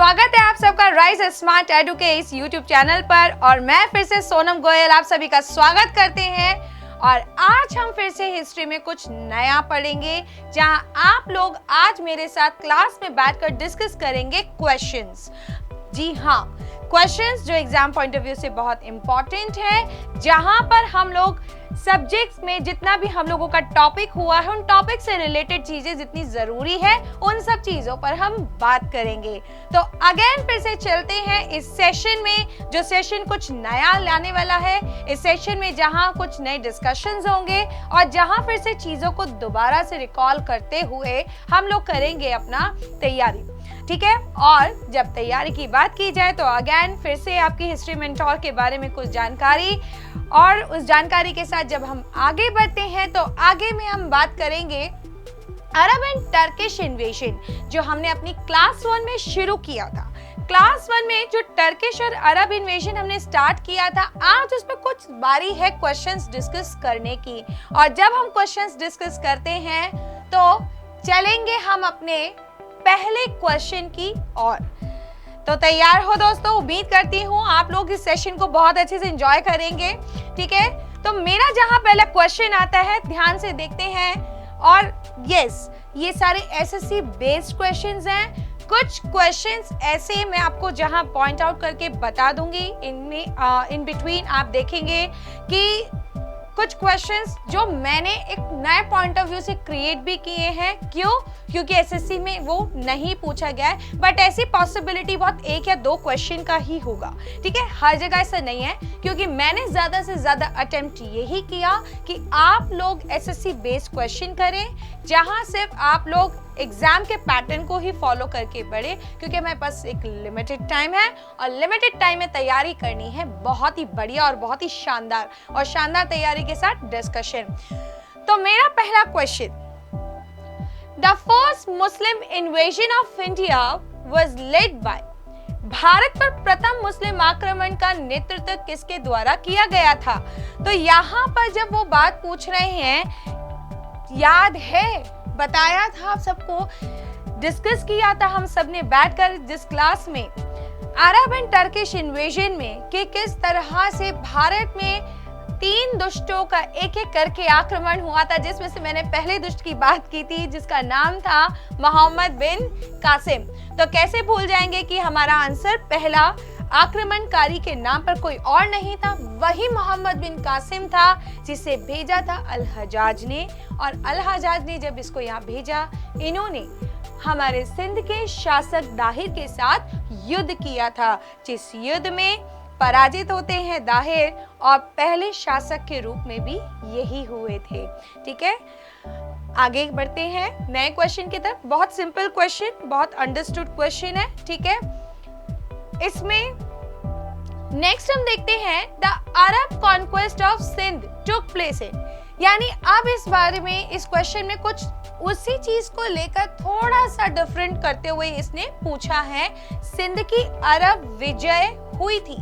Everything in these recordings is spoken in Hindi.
स्वागत है आप सबका राइज स्मार्ट एडू के इस यूट्यूब चैनल पर और मैं फिर से सोनम गोयल आप सभी का स्वागत करते हैं। और आज हम फिर से हिस्ट्री में कुछ नया पढ़ेंगे, जहां आप लोग आज मेरे साथ क्लास में बैठकर डिस्कस करेंगे क्वेश्चंस। जी हाँ, क्वेश्चंस जो एग्जाम पॉइंट ऑफ व्यू से बहुत इंपॉर्टेंट है, जहां पर हम लोग सब्जेक्ट्स में जितना भी हम लोगों का टॉपिक हुआ है उन टॉपिक से रिलेटेड चीजें जितनी जरूरी है उन सब चीजों पर हम बात करेंगे। तो अगेन फिर से चलते हैं इस सेशन में, जो सेशन कुछ नया लाने वाला है। इस सेशन में जहां कुछ नए डिस्कशंस होंगे और जहां फिर से चीजों को दोबारा से रिकॉल करते हुए हम लोग करेंगे अपना तैयारी, ठीक है। और जब तैयारी की बात की जाए तो अगेन फिर से आपकी हिस्ट्री मेंटोर के बारे में कुछ जानकारी, और उस जानकारी के साथ जब हम आगे बढ़ते हैं तो आगे में हम बात करेंगे अरब एंड टर्किश इन्वेजन, जो हमने अपनी क्लास 1 में शुरू किया था। क्लास 1 में जो टर्किश और अरब इन्वेजन हमने स्टार्ट किया था, आज उस पर कुछ बारी है क्वेश्चंस डिस्कस करने की। और जब हम क्वेश्चंस डिस्कस करते हैं तो चलेंगे हम अपने पहले क्वेश्चन की ओर। तो तैयार हो दोस्तों? उम्मीद करती हूँ आप लोग इस सेशन को बहुत अच्छे से एंजॉय करेंगे, ठीक है। तो मेरा जहां पहला क्वेश्चन आता है, ध्यान से देखते हैं। और यस, ये सारे एसएससी बेस्ड क्वेश्चंस हैं। कुछ क्वेश्चंस ऐसे मैं आपको जहां पॉइंट आउट करके बता दूंगी, इनमें इन बिटवीन आप देखेंगे कि कुछ क्वेश्चंस जो मैंने एक नए पॉइंट ऑफ व्यू से क्रिएट भी किए हैं। क्यों? क्योंकि एसएससी में वो नहीं पूछा गया है, बट ऐसी पॉसिबिलिटी बहुत एक या दो क्वेश्चन का ही होगा, ठीक है। हर जगह ऐसा नहीं है, क्योंकि मैंने ज्यादा से ज्यादा अटेम्प्ट यही किया कि आप लोग एसएससी बेस्ड क्वेश्चन करें, जहां सिर्फ आप लोग एग्जाम के पैटर्न को ही फॉलो करके बढ़े, क्योंकि हमारे पास एक लिमिटेड टाइम है और लिमिटेड टाइम में तैयारी करनी है बहुत ही बढ़िया और बहुत ही शानदार, और शानदार तैयारी के साथ डिस्कशन। तो मेरा पहला question, the first Muslim invasion of India was led by, Bharat पर प्रथम मुस्लिम आक्रमण का नेतृत्व किसके द्वारा किया गया था? तो यहाँ पर जब वो बात पूछ रहे हैं, याद है बताया था आप सबको, डिस्कस किया था हम सबने बैठकर जिस क्लास में, अरब एंड टर्किश इन्वेजन में कि किस तरह से भारत में 3 दुष्टों का एक एक करके आक्रमण हुआ था, जिसमें से मैंने पहले दुष्ट की बात की थी जिसका नाम था मोहम्मद बिन कासिम। तो कैसे भूल जाएंगे कि हमारा आंसर पहला आक्रमणकारी के नाम पर कोई और नहीं था, वही मोहम्मद बिन कासिम था, जिसे भेजा था अल हजाज ने। और अल हजाज ने जब इसको यहाँ भेजा, इन्होंने हमारे सिंध के शासक दाहिर के साथ युद्ध किया था, जिस युद्ध में पराजित होते हैं दाहिर, और पहले शासक के रूप में भी यही हुए थे, ठीक है। आगे बढ़ते हैं नए क्वेश्चन की तरफ। बहुत सिंपल क्वेश्चन, बहुत अंडरस्टूड क्वेश्चन है, ठीक है। इसमें नेक्स्ट हम देखते हैं, the Arab conquest of Sindh took place in, यानी अब इस बारे में इस क्वेश्चन में कुछ उसी चीज को लेकर थोड़ा सा डिफरेंट करते हुए इसने पूछा है। सिंध की अरब विजय हुई थी,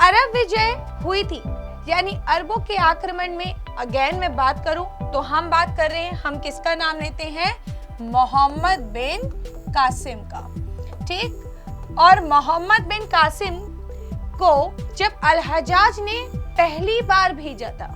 अरब विजय हुई थी, यानी अरबों के आक्रमण में अगेन मैं बात करूं तो हम बात कर रहे हैं, हम किसका नाम लेते हैं? मोहम्मद बिन कासिम का, ठीक। और मोहम्मद बिन कासिम को जब अल हजाज ने पहली बार भेजा था,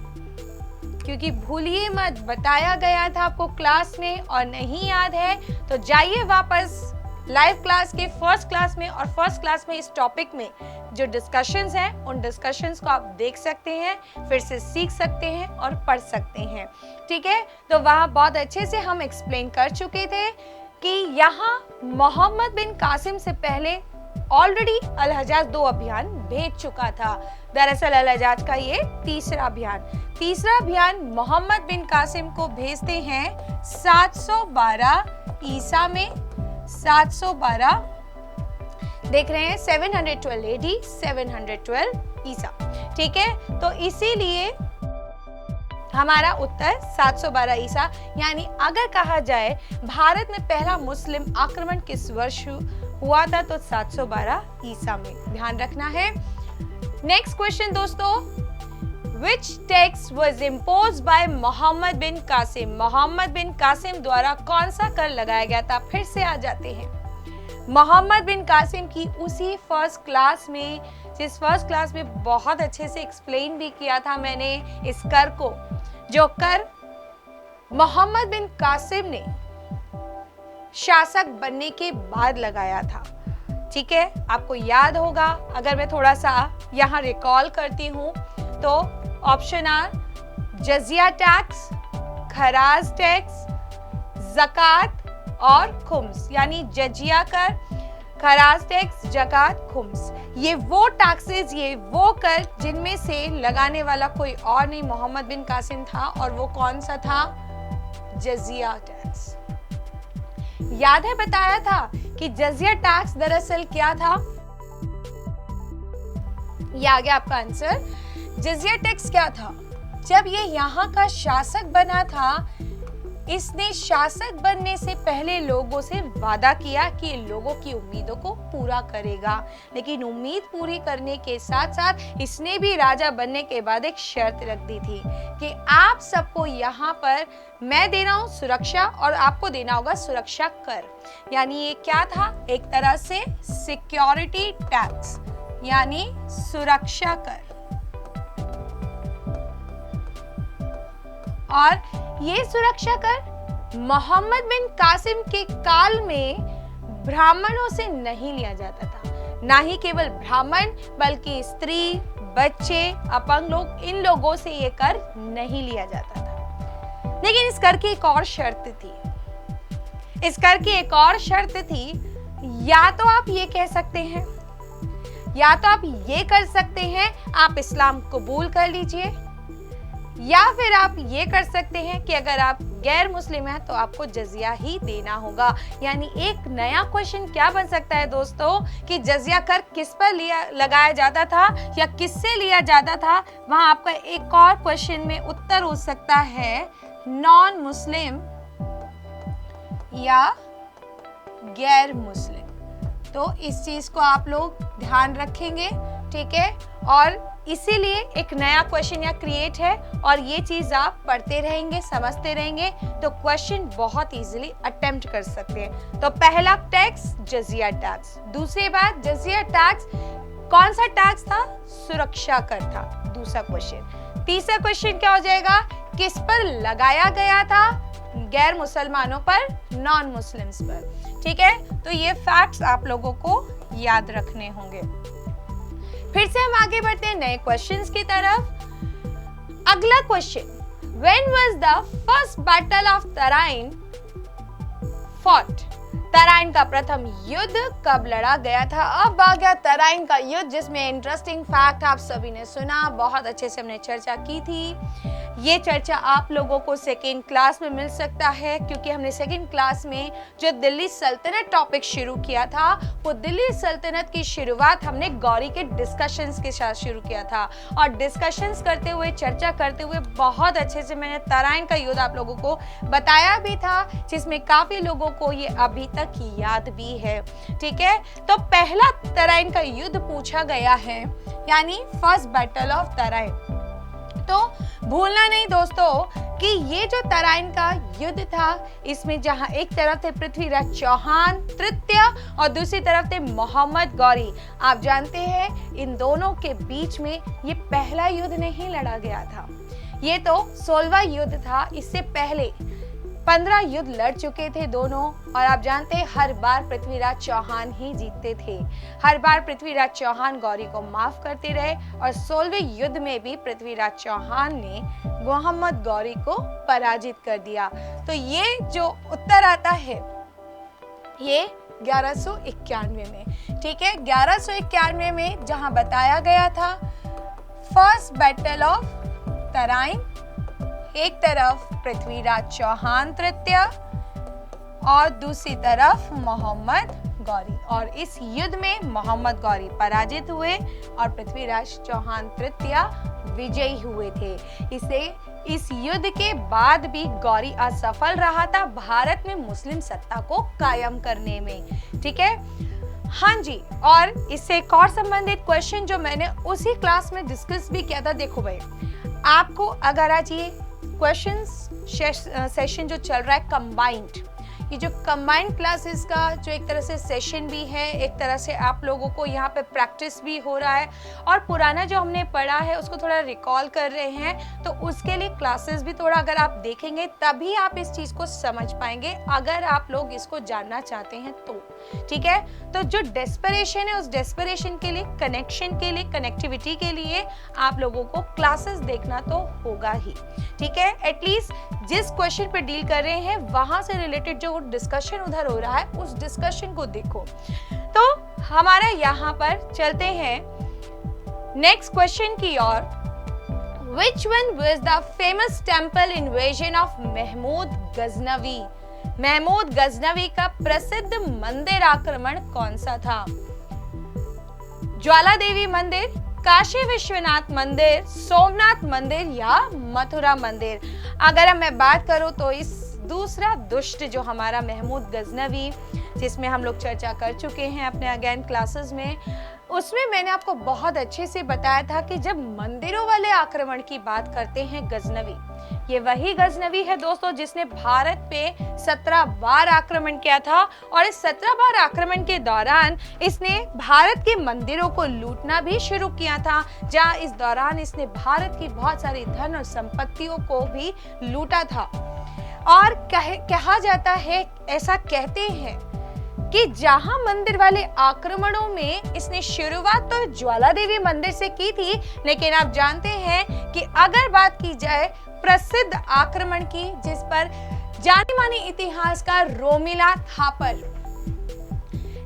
क्योंकि भूलिए मत बताया गया था आपको क्लास में, और नहीं याद है तो जाइए वापस लाइव क्लास के फर्स्ट क्लास में, और फर्स्ट क्लास में इस टॉपिक में जो डिस्कशंस हैं उन डिस्कशंस को आप देख सकते हैं, फिर से सीख सकते हैं और पढ़ सकते हैं, ठीक है। तो वहाँ बहुत अच्छे से हम एक्सप्लेन कर चुके थे कि यहाँ मोहम्मद बिन कासिम से पहले ऑलरेडी अल हजाज 2 अभियान भेज चुका था। दरअसल अल हजाज का ये तीसरा अभियान मोहम्मद बिन कासिम को भेजते हैं 712 ईसा में, 712 देख रहे हैं 712 AD, 712 ईसा, ठीक है। तो इसीलिए हमारा उत्तर 712 ईसा, यानी अगर कहा जाए भारत में पहला मुस्लिम आक्रमण किस वर्ष हुआ था तो 712 ईसा में, ध्यान रखना है। नेक्स्ट क्वेश्चन दोस्तों, Which tax was imposed by Muhammad bin Qasim? Muhammad bin Qasim द्वारा कौन सा कर लगाया गया था? फिर से आ जाते हैं, मोहम्मद बिन कासिम की उसी फर्स्ट क्लास में, जिस फर्स्ट क्लास में बहुत अच्छे से एक्सप्लेन भी किया था मैंने इस कर को, जो कर मोहम्मद बिन कासिम ने शासक बनने के बाद लगाया था। ठीक है, आपको याद होगा, अगर मैं थोड़ा सा यहाँ रिकॉल करती हूँ तो ऑप्शन आर जजिया टैक्स, खराज टैक्स, ज़कात और खुम्स, यानी जजिया कर, खराज टैक्स, ज़कात, खुम्स, ये वो टैक्सेस, ये वो कर जिनमें से लगाने वाला कोई और नहीं मोहम्मद बिन कासिम था। और वो कौन सा था? जजिया टैक्स। याद है बताया था कि जजिया टैक्स दरअसल क्या था? ये आ गया आपका आंसर। जजिया टैक्स क्या था? जब ये यहाँ का शासक बना था, इसने शासक बनने से पहले लोगों से वादा किया कि लोगों की उम्मीदों को पूरा करेगा, लेकिन उम्मीद पूरी करने के साथ साथ इसने भी राजा बनने के बाद एक शर्त रख दी थी कि आप सबको यहाँ पर मैं दे रहा हूँ सुरक्षा और आपको देना होगा सुरक्षा कर। यानी ये क्या था? एक तरह से सिक्योरिटी टैक्स, यानी सुरक्षा कर। और ये सुरक्षा कर मोहम्मद बिन कासिम के काल में ब्राह्मणों से नहीं लिया जाता था। ना ही केवल ब्राह्मण बल्कि स्त्री, बच्चे, अपंग लोग, इन लोगों से ये कर नहीं लिया जाता था। लेकिन इस कर की एक और शर्त थी। इस कर की एक और शर्त थी, या तो आप ये कह सकते हैं, या तो आप ये कर सकते हैं आप इस्लाम कबूल कर लीजिए, या फिर आप ये कर सकते हैं कि अगर आप गैर मुस्लिम हैं तो आपको जजिया ही देना होगा। यानी एक नया क्वेश्चन क्या बन सकता है दोस्तों कि जजिया कर किस पर लगाया जाता था या किससे लिया जाता था? वहां आपका एक और क्वेश्चन में उत्तर हो सकता है नॉन मुस्लिम या गैर मुस्लिम। तो इस चीज को आप लोग ध्यान रखेंगे, ठीक है? और इसीलिए एक नया क्वेश्चन यहाँ क्रिएट है और ये चीज आप पढ़ते रहेंगे, समझते रहेंगे तो क्वेश्चन बहुत इजीली अटेम्प्ट कर सकते हैं। तो पहला टैक्स जजिया टैक्स। दूसरी बात, जजिया टैक्स कौन सा टैक्स था? सुरक्षा कर था, दूसरा क्वेश्चन। तीसरा क्वेश्चन क्या हो जाएगा? किस पर लगाया गया था? गैर मुसलमानों पर, नॉन मुस्लिम्स पर। ठीक है, तो ये फैक्ट्स आप लोगों को याद रखने होंगे। फिर से हम आगे बढ़ते हैं नए क्वेश्चंस की तरफ। अगला question, when was the first battle of Tarain fought? Tarain का प्रथम युद्ध कब लड़ा गया था? अब आ गया तराइन का युद्ध, जिसमें इंटरेस्टिंग फैक्ट आप सभी ने सुना, बहुत अच्छे से हमने चर्चा की थी। ये चर्चा आप लोगों को सेकेंड क्लास में मिल सकता है, क्योंकि हमने सेकेंड क्लास में जो दिल्ली सल्तनत टॉपिक शुरू किया था, वो दिल्ली सल्तनत की शुरुआत हमने गौरी के डिस्कशंस के साथ शुरू किया था। और डिस्कशंस करते हुए, चर्चा करते हुए बहुत अच्छे से मैंने तराइन का युद्ध आप लोगों को बताया भी था, जिसमें काफी लोगों को ये अभी तक याद भी है। ठीक है, तो पहला तराइन का युद्ध पूछा गया है, यानी फर्स्ट बैटल ऑफ तराइन। तो भूलना नहीं दोस्तों कि ये जो तराइन का युद्ध था, इसमें जहां एक तरफ थे पृथ्वीराज चौहान तृतीय और दूसरी तरफ थे मोहम्मद गौरी। आप जानते हैं इन दोनों के बीच में ये पहला युद्ध नहीं लड़ा गया था, ये तो 16वां युद्ध था। इससे पहले 15 युद्ध लड़ चुके थे दोनों, और आप जानते हैं हर बार पृथ्वीराज चौहान ही जीतते थे। हर बार पृथ्वीराज चौहान गौरी को माफ करते रहे, और 16वें युद्ध में भी पृथ्वीराज चौहान ने मोहम्मद गौरी को पराजित कर दिया। तो ये जो उत्तर आता है ये 1191 में। ठीक है, 1191 में जहां बताया गया था फर्स्ट बैटल ऑफ तराइन, एक तरफ पृथ्वीराज चौहान तृतीय और दूसरी तरफ मोहम्मद गौरी, और इस युद्ध में मोहम्मद गौरी पराजित हुए और पृथ्वीराज चौहान तृतीय विजयी हुए थे। इस युद्ध के बाद भी गौरी असफल रहा था भारत में मुस्लिम सत्ता को कायम करने में। ठीक है, हाँ जी, और इससे एक और संबंधित क्वेश्चन जो मैंने उसी क्लास में डिस्कस भी किया था। देखो भाई, आपको अगर आज ये क्वेश्चंस सेशन जो चल रहा है कंबाइंड, ये जो कंबाइंड क्लासेस का जो एक तरह से सेशन भी है, एक तरह से आप लोगों को यहाँ पे प्रैक्टिस भी हो रहा है और पुराना जो हमने पढ़ा है उसको थोड़ा रिकॉल कर रहे हैं, तो उसके लिए क्लासेस भी थोड़ा अगर आप देखेंगे तभी आप इस चीज को समझ पाएंगे, अगर आप लोग इसको जानना चाहते हैं तो। ठीक है, तो जो डेस्परेशन है उस डेस्परेशन के लिए, कनेक्शन के लिए, कनेक्टिविटी के लिए आप लोगों को क्लासेस देखना तो होगा ही। ठीक है, एटलीस्ट जिस क्वेश्चन पे डील कर रहे हैं वहां से रिलेटेड जो डिस्कशन उधर हो रहा है उस डिस्कशन को देखो। तो हमारा यहाँ पर चलते हैं नेक्स्ट क्वेश्चन की ओर। Which one was the famous temple invasion of Mahmood Ghaznavi? Mahmood Ghaznavi का प्रसिद्ध मंदिर आक्रमण कौन सा था? ज्वाला देवी मंदिर, काशी विश्वनाथ मंदिर, सोमनाथ मंदिर या मथुरा मंदिर? अगर मैं बात करूं तो इस दूसरा दुष्ट जो हमारा महमूद गजनवी, जिसमें हम लोग चर्चा कर चुके हैं अपने अगेन क्लासेस में, उसमें मैंने आपको बहुत अच्छे से बताया था कि जब मंदिरों वाले आक्रमण की बात करते हैं गजनवी, ये वही गजनवी है दोस्तों जिसने भारत पे 17 बार आक्रमण किया था और इस 17 बार आक्रमण के दौरान इसने भारत के मंदिरों को लूटना भी शुरू किया था, जहां इस दौरान इसने भारत की बहुत सारी धन और संपत्तियों को भी लूटा था। और कहा जाता है, ऐसा कहते हैं कि जहां मंदिर वाले आक्रमणों में इसने शुरुआत तो ज्वाला देवी मंदिर से की थी, लेकिन आप जानते हैं कि अगर बात की जाए प्रसिद्ध आक्रमण की, जिस पर जाने माने इतिहासकार रोमिला थापर,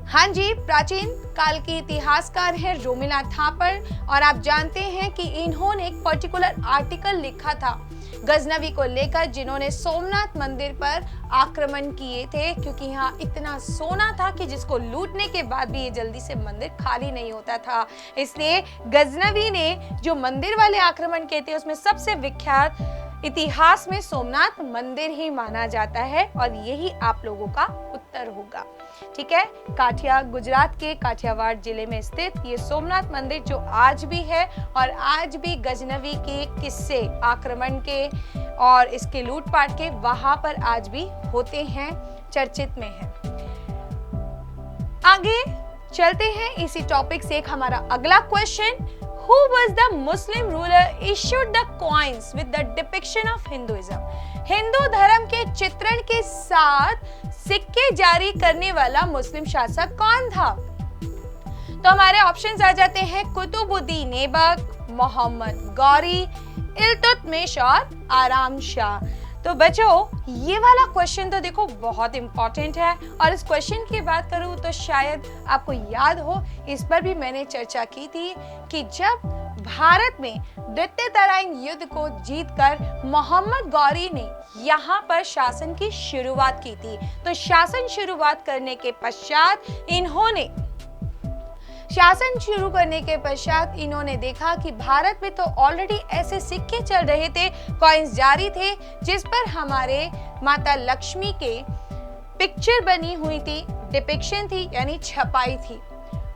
हाँ जी, प्राचीन काल के इतिहासकार है रोमिला थापर, और आप जानते हैं कि इन्होंने एक पर्टिकुलर आर्टिकल लिखा था गजनवी को लेकर, जिन्होंने सोमनाथ मंदिर पर आक्रमण किए थे, क्योंकि यहाँ इतना सोना था कि जिसको लूटने के बाद भी ये जल्दी से मंदिर खाली नहीं होता था। इसलिए गजनवी ने जो मंदिर वाले आक्रमण किए थे उसमें सबसे विख्यात इतिहास में सोमनाथ मंदिर ही माना जाता है, और यही आप लोगों का उत्तर होगा। ठीक है, गुजरात के काठियावाड़ जिले में स्थित ये सोमनाथ मंदिर जो आज भी है, और आज भी गजनवी के किस्से आक्रमण के और इसके लूटपाट के वहां पर आज भी होते हैं, चर्चित में है। आगे चलते हैं इसी टॉपिक से एक हमारा अगला question. Who was the Muslim ruler issued the coins with the depiction of Hinduism? Hindu धर्म के चित्रण के साथ सिक्के जारी करने वाला मुस्लिम शासक कौन था? तो हमारे ऑप्शंस आ जाते हैं कुतुबुद्दीन ऐबक, मोहम्मद गौरी, इल्तुतमिश और आराम शाह। तो बच्चों, ये वाला क्वेश्चन तो देखो बहुत इंपॉर्टेंट है, और इस क्वेश्चन की बात करूं तो शायद आपको याद हो, इस पर भी मैंने चर्चा की थी कि जब भारत में द्वितीय तराइन युद्ध को जीतकर मोहम्मद गौरी ने यहाँ पर शासन की शुरुआत की थी। तो शासन शुरुआत करने के पश्चात इन्होंने देखा कि भारत में तो ऑलरेडी ऐसे सिक्के चल रहे थे, कॉइन्स जारी थे, जिस पर हमारे माता लक्ष्मी के पिक्चर बनी हुई थी, डिपिक्शन थी, यानी छपाई थी।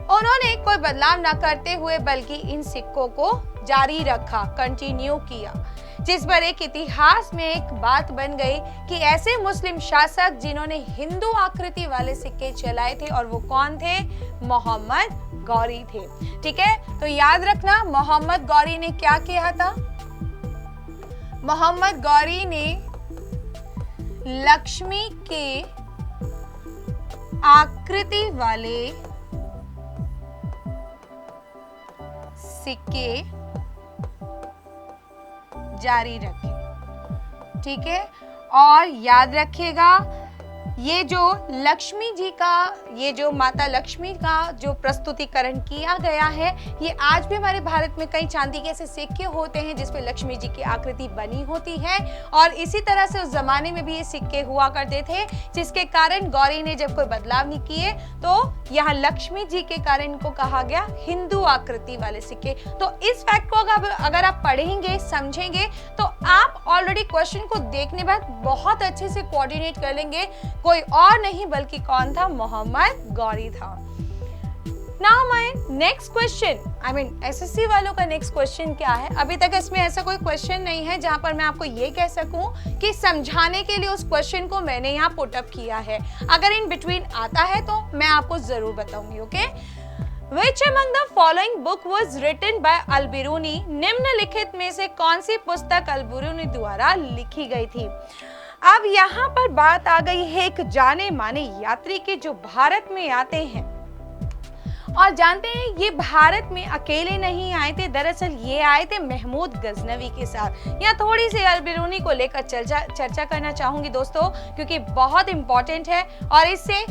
उन्होंने कोई बदलाव न करते हुए बल्कि इन सिक्कों को जारी रखा, कंटिन्यू किया, जिस पर एक इतिहास में एक बात बन गई कि ऐसे मुस्लिम शासक जिन्होंने हिंदू आकृति वाले सिक्के चलाए थे, और वो कौन थे? मोहम्मद गौरी थे। ठीक है, तो याद रखना मोहम्मद गौरी ने क्या किया था? मोहम्मद गौरी ने लक्ष्मी के आकृति वाले सिक्के जारी रखे। ठीक है, और याद रखिएगा ये जो लक्ष्मी जी का, ये जो माता लक्ष्मी का जो प्रस्तुतिकरण किया गया है, ये आज भी हमारे भारत में कई चांदी के ऐसे सिक्के होते हैं जिसपे लक्ष्मी जी की आकृति बनी होती है, और इसी तरह से उस जमाने में भी ये सिक्के हुआ करते थे, जिसके कारण गौरी ने जब कोई बदलाव नहीं किए तो यहाँ लक्ष्मी जी के कारण इनको कहा गया हिंदू आकृति वाले सिक्के। तो इस फैक्ट को अगर आप पढ़ेंगे, समझेंगे, तो आप ऑलरेडी क्वेश्चन को देखने बाद बहुत अच्छे से कोऑर्डिनेट कर लेंगे, कोई और नहीं बल्कि कौन था? मोहम्मद गौरी था। Now my next question, I mean SSC वालों का नेक्स्ट क्वेश्चन क्या है? अभी तक इसमें ऐसा कोई क्वेश्चन नहीं है जहां पर मैं आपको ये कह सकूं कि समझाने के लिए उस क्वेश्चन को मैंने यहाँ पुट अप किया है। अगर इन बिटवीन आता है तो मैं आपको जरूर बताऊंगी। Okay, Which among the following book was written by अल-बिरूनी? निम्नलिखित में से कौन सी पुस्तक अल-बिरूनी द्वारा लिखी गई थी? अब यहाँ पर बात आ गई है एक जाने माने यात्री के जो भारत में आते हैं, और जानते हैं ये भारत में अकेले नहीं आए थे। दरअसल ये आए थे महमूद गजनवी के साथ। यहाँ थोड़ी सी अल-बिरूनी को लेकर चर्चा करना चाहूंगी दोस्तों, क्योंकि बहुत इंपॉर्टेंट है और इससे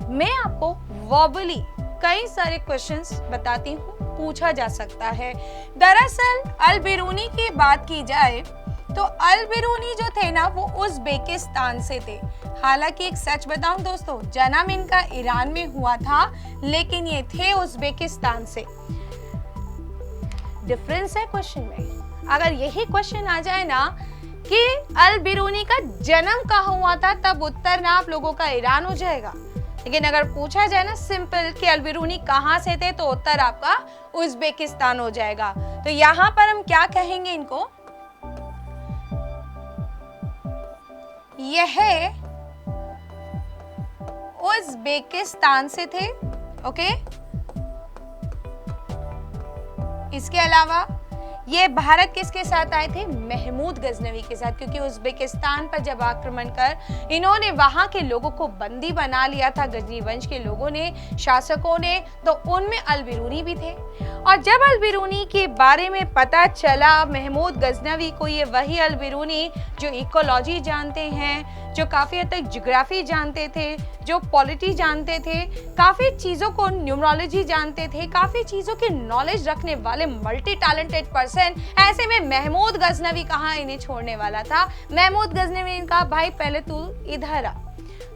मैं आपको वर्बली कई सारे क्वेश्चंस बताती हूँ, पूछा जा सकता है। दरअसल अल-बिरूनी की बात की जाए तो अल-बिरूनी जो थे ना वो उज़्बेकिस्तान से थे। हालांकि एक सच बताऊं दोस्तों, जन्म इनका ईरान में हुआ था, लेकिन ये थे उज़्बेकिस्तान से। डिफरेंस है क्वेश्चन में। अगर यही क्वेश्चन आ जाए ना कि अल-बिरूनी का जन्म कहाँ हुआ था, तब उत्तर ना आप लोगों का ईरान हो जाएगा। लेकिन अगर पूछा जाए ना सिंपल कि अल-बिरूनी कहाँ से थे, तो उत्तर आपका उज़्बेकिस्तान हो जाएगा। तो यहाँ पर हम क्या कहेंगे इनको, यह उज़्बेकिस्तान से थे। ओके, इसके अलावा ये भारत किसके साथ आए थे? महमूद गजनवी के साथ, क्योंकि उज़्बेकिस्तान पर जब आक्रमण कर इन्होंने वहां के लोगों को बंदी बना लिया था, गजनी वंश के लोगों ने, शासकों ने, तो उनमें अल-बिरूनी भी थे। और जब अल-बिरूनी के बारे में पता चला महमूद गजनवी को, ये वही अल-बिरूनी जो इकोलॉजी जानते हैं, जो काफ़ी हद तक ज्योग्राफी जानते थे, जो पॉलिटी जानते थे, काफ़ी चीज़ों को, न्यूमरोलॉजी जानते थे, काफ़ी चीज़ों की नॉलेज रखने वाले मल्टी टैलेंटेड पर्सन। ऐसे में महमूद गजनवी कहाँ इन्हें छोड़ने वाला था? महमूद गजनवी ने कहा, भाई पहले तू इधर आ,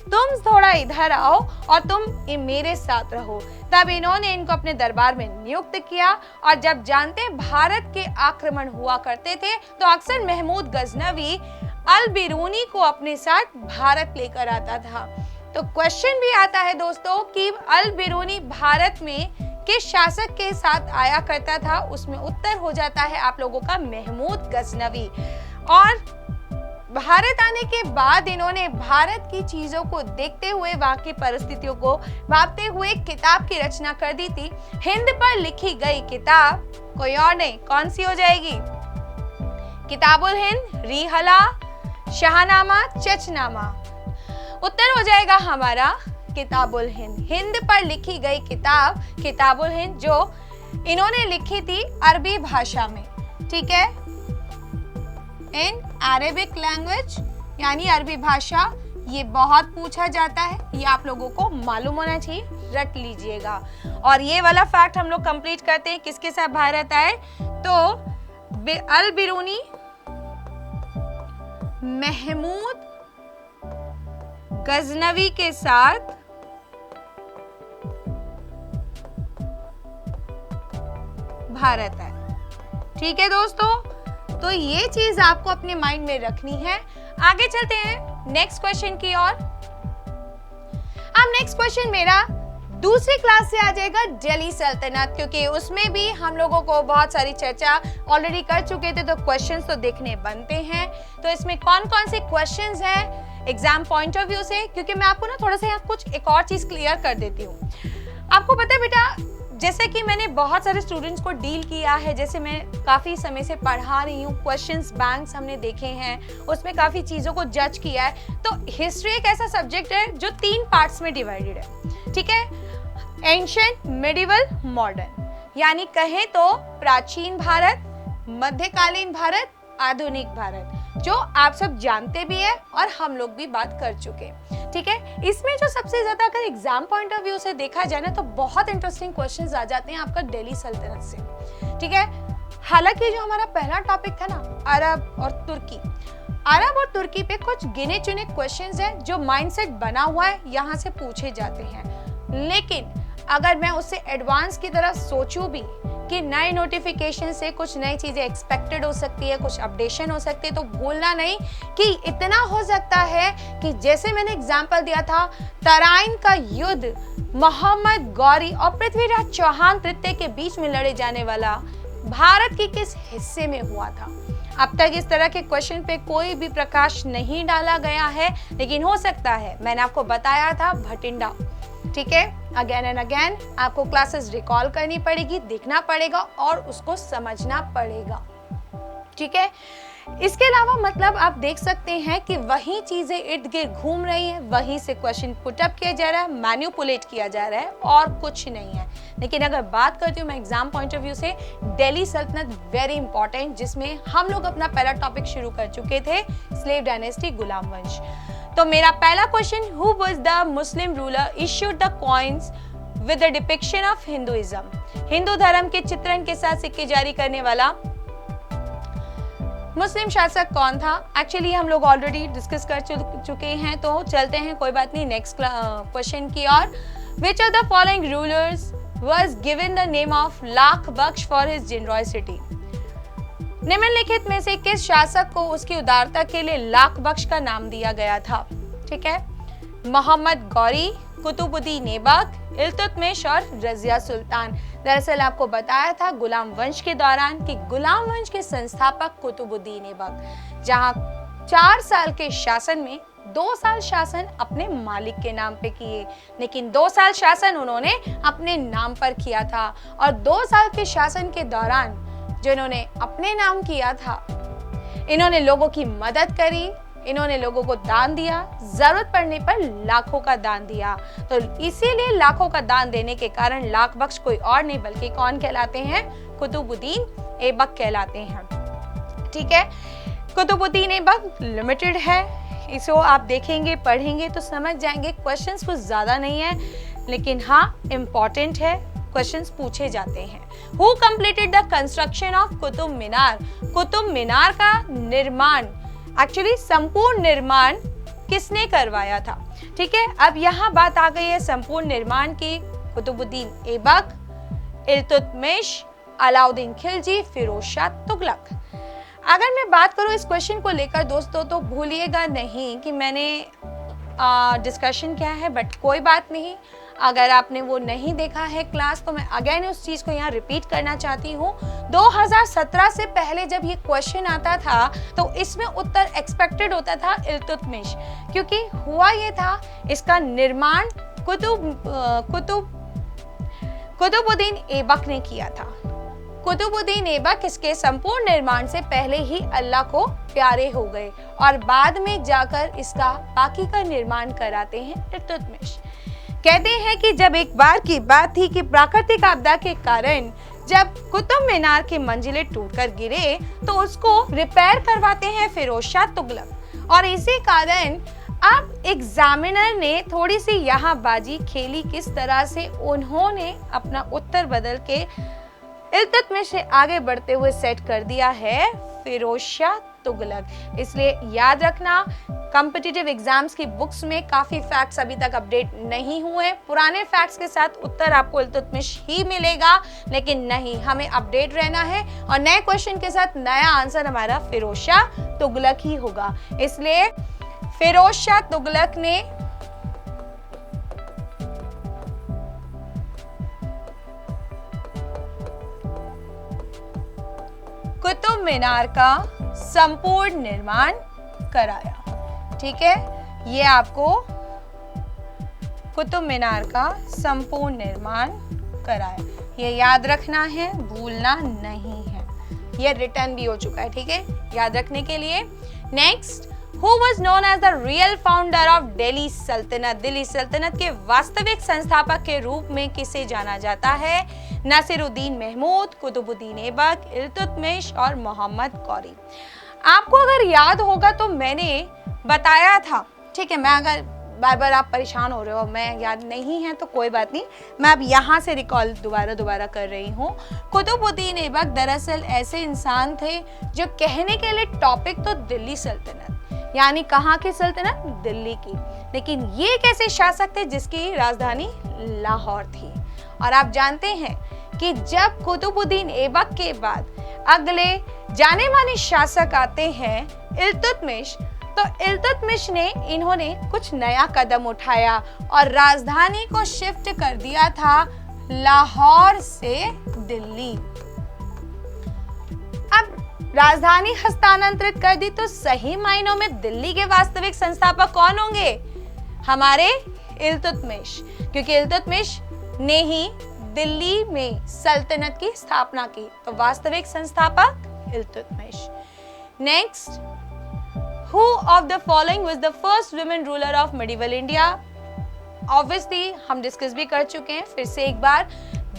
तुम थोड़ा इधर आओ और तुम मेरे साथ रहो। तब इन्होंने इनको अपने दरबार में नियुक्त किया। और जब जानते भारत के आक्रमण हुआ करते थे तो अक्सर महमूद गजनवी अल-बिरूनी को अपने साथ भारत लेकर आता था। तो क्वेश्चन भी आता है दोस्तों कि अल-बिरूनी भारत में किस शासक के साथ आया करता था, उसमें उत्तर हो जाता है आप लोगों का महमूद गजनवी। और भारत आने के बाद इन्होंने भारत की चीजों को देखते हुए, वहां की परिस्थितियों को भांपते हुए किताब की रचना कर दी थी। हिंद पर लिखी गई किताब कोई और नहीं, कौन सी हो जाएगी? किताबुल हिंद, रिहला, शाहनामा, चचनामा। उत्तर हो जाएगा हमारा किताबुल हिंद। हिंद पर लिखी गई किताब किताबुल हिंद, जो इन्होंने लिखी थी अरबी भाषा में, ठीक है, इन अरेबिक लैंग्वेज, यानी अरबी भाषा। ये बहुत पूछा जाता है, ये आप लोगों को मालूम होना चाहिए, रट लीजिएगा। और ये वाला फैक्ट हम लोग कंप्लीट करते हैं, किसके साथ भारत आए, तो अल-बिरूनी महमूद गजनवी के साथ भारत आए। ठीक है दोस्तों, तो ये चीज आपको अपने माइंड में रखनी है। आगे चलते हैं नेक्स्ट क्वेश्चन की ओर। अब नेक्स्ट क्वेश्चन मेरा दूसरी क्लास से आ जाएगा दिल्ली सल्तनत, क्योंकि उसमें भी हम लोगों को बहुत सारी चर्चा ऑलरेडी कर चुके थे, तो क्वेश्चंस तो देखने बनते हैं। तो इसमें कौन कौन से क्वेश्चंस हैं एग्जाम पॉइंट ऑफ व्यू से, क्योंकि मैं आपको ना थोड़ा सा यहाँ कुछ एक और चीज क्लियर कर देती हूँ। आपको पता है बेटा, जैसे कि मैंने बहुत सारे स्टूडेंट्स को डील किया है, जैसे मैं काफ़ी समय से पढ़ा रही हूँ, क्वेश्चंस बैंक्स हमने देखे हैं, उसमें काफ़ी चीज़ों को जज किया है। तो हिस्ट्री एक ऐसा सब्जेक्ट है जो 3 पार्ट्स में डिवाइडेड है, ठीक है, एंशिएंट, मिडिवल, मॉडर्न। यानी कहें तो प्राचीन भारत, मध्यकालीन भारत, आधुनिक भारत, जो आप सब जानते भी है और हम लोग भी बात कर चुके हैं। ठीक है, इसमें जो सबसे ज्यादा अगर एग्जाम पॉइंट ऑफ व्यू से देखा जाए ना, तो बहुत इंटरेस्टिंग क्वेश्चंस आ जाते हैं आपका दिल्ली सल्तनत से। ठीक है, हालांकि जो हमारा पहला टॉपिक था ना, अरब और तुर्की, अरब और तुर्की पे कुछ गिने चुने क्वेश्चंस हैं जो माइंडसेट बना हुआ है, यहाँ से पूछे जाते हैं। लेकिन अगर मैं उससे एडवांस की तरह सोचूं भी कि नए नोटिफिकेशन से कुछ नई चीजें एक्सपेक्टेड हो सकती है, कुछ अपडेशन हो सकती है, तो भूलना नहीं कि इतना हो सकता है कि जैसे मैंने एग्जाम्पल दिया था, तराइन का युद्ध मोहम्मद गौरी और पृथ्वीराज चौहान तृतीय के बीच में लड़े जाने वाला भारत के किस हिस्से में हुआ था। अब तक इस तरह के क्वेश्चन पे कोई भी प्रकाश नहीं डाला गया है, लेकिन हो सकता है, मैंने आपको बताया था भटिंडा। ठीक है, अगेन एंड अगेन आपको क्लासेस रिकॉल करनी पड़ेगी, देखना पड़ेगा और उसको समझना पड़ेगा। ठीक है, इसके अलावा मतलब आप देख सकते हैं कि वही चीजें इर्द गिर्द घूम रही हैं, वहीं से क्वेश्चन पुटअप किया जा रहा है, मैनिपुलेट किया जा रहा है और कुछ नहीं है। लेकिन अगर बात करती हूँ मैं एग्जाम पॉइंट ऑफ व्यू से, दिल्ली सल्तनत वेरी इंपॉर्टेंट, जिसमें हम लोग अपना पहला टॉपिक शुरू कर चुके थे, स्लेव डायनेस्टी, गुलाम वंश। तो मेरा पहला question, who was the Muslim ruler issued the coins with the depiction of Hinduism. Hindu धर्म के चित्रण के साथ सिक्के जारी करने वाला मुस्लिम शासक कौन था? एक्चुअली हम लोग ऑलरेडी डिस्कस कर चुके हैं, तो चलते हैं, कोई बात नहीं, नेक्स्ट क्वेश्चन की ओर। Which of the following rulers was given the name of lakh Bakhsh for his generosity? निम्नलिखित में से किस शासक को उसकी उदारता के लिए लाख बख्श का नाम दिया गया था? ठीक है, मोहम्मद गौरी, कुतुबुद्दीन ऐबक, इल्तुतमिश और रजिया सुल्तान। दरअसल आपको बताया था गुलाम वंश के दौरान कि गुलाम वंश के संस्थापक कुतुबुद्दीन ऐबक, जहां 4 साल के शासन में 2 साल शासन अपने मालिक के नाम पे किए, लेकिन 2 साल शासन उन्होंने अपने नाम पर किया था। और 2 साल के शासन के दौरान जो इन्होंने अपने नाम किया था, इन्होंने लोगों की मदद करी, इन्होंने लोगों को दान दिया, जरूरत पड़ने पर लाखों का दान दिया। तो इसीलिए लाखों का दान देने के कारण लाख बख्श कोई और नहीं बल्कि कौन कहलाते हैं? कुतुबुद्दीन ऐबक कहलाते हैं। ठीक है, कुतुबुद्दीन ऐबक लिमिटेड है, इसको आप देखेंगे पढ़ेंगे तो समझ जाएंगे। क्वेश्चंस कुछ ज्यादा नहीं है, लेकिन हाँ इम्पोर्टेंट है, क्वेश्चंस पूछे जाते हैं। Who completed the construction of Qutub Minar? Qutub Minar का निर्माण, एक्चुअली संपूर्ण निर्माण किसने करवाया था? ठीक है, अब यहाँ बात आ गई है संपूर्ण निर्माण की। कुतुबुद्दीन ऐबक, इल्तुतमिश, अलाउद्दीन खिलजी, फिरोज शाह तुगलक। अगर मैं बात करूँ इस क्वेश्चन को लेकर दोस्तों, तो भूलिएगा नहीं कि मैंने डिस्कशन किया है, बट कोई बात नहीं, अगर आपने वो नहीं देखा है क्लास, तो मैं अगेन उस चीज को यहाँ रिपीट करना चाहती हूँ। 2017 से पहले जब ये क्वेश्चन आता था तो इसमें उत्तर एक्सपेक्टेड होता था इल्तुतमिश, क्योंकि हुआ ये था, इसका निर्माण कुतुबुद्दीन ऐबक ने किया था। कुतुबुद्दीन ऐबक इसके संपूर्ण निर्माण से पहले ही अल्लाह को प्यारे हो गए और बाद में जाकर इसका बाकी का निर्माण कराते हैं इल्तुतमिश। कहते हैं कि जब एक बार की बात थी कि प्राकृतिक आपदा के कारण जब कुतुब मीनार के मंजिले टूटकर गिरे तो उसको रिपेयर करवाते हैं फिरोज शाह तुगलक। और इसी कारण अब एग्जामिनर ने थोड़ी सी यहाँ बाजी खेली, किस तरह से उन्होंने अपना उत्तर बदल के इल्तुतमिश से आगे बढ़ते हुए सेट कर दिया है फिरोज शाह तुगलक। इसलिए याद रखना, कॉम्पिटिटिव एग्जाम्स की बुक्स में काफी फैक्ट्स अभी तक अपडेट नहीं हुए। पुराने फैक्ट्स के साथ उत्तर आपको इल्तुतमिश ही मिलेगा, लेकिन नहीं, हमें अपडेट रहना है और नए क्वेश्चन के साथ नया आंसर हमारा फिरोज शाह तुगलक ही होगा। इसलिए फिरोज शाह तुगलक ने कुतुब मीनार का संपूर्ण निर्माण कराया। ठीक है, ये आपको कुतुब मीनार का संपूर्ण निर्माण कराया, ये याद रखना है, भूलना नहीं है। ये रिटर्न भी हो चुका है, ठीक है, याद रखने के लिए। Next, Who was known as the real founder of Delhi सल्तनत? दिल्ली सल्तनत के वास्तविक संस्थापक के रूप में किसे जाना जाता है? नासिरुद्दीन महमूद, कुतुबुद्दीन ऐबक, इल्तुतमिश और मोहम्मद गौरी। आपको अगर याद होगा तो मैंने बताया था, ठीक है, मैं अगर बार बार आप परेशान हो रहे हो, मैं याद नहीं है तो कोई बात नहीं, मैं अब यहाँ से रिकॉल दोबारा कर रही हूँ। कुतुबुद्दीन ऐबक दरअसल ऐसे इंसान थे जो कहने के लिए टॉपिक तो दिल्ली सल्तनत, यानी कहाँ की सल्तनत? दिल्ली की, लेकिन ये कैसे शासक थे जिसकी राजधानी लाहौर थी। और आप जानते हैं कि जब कुतुबुद्दीन ऐबक के बाद अगले जाने माने शासक आते हैं इल्तुतमिश, तो इल्तुतमिश ने इन्होंने कुछ नया कदम उठाया और राजधानी को शिफ्ट कर दिया था लाहौर से दिल्ली। अब राजधानी हस्तांतरित कर दी तो सही मायनों में दिल्ली के वास्तविक संस्थापक कौन होंगे? हमारे इल्तुतमिश, क्योंकि इल्तुतमिश ने ही दिल्ली में सल्तनत की स्थापना की, तो वास्तविक संस्थापक Iltutmish. Next, who of the following was the first women ruler of medieval India? Obviously हम डिस्कस भी कर चुके हैं, फिर से एक बार।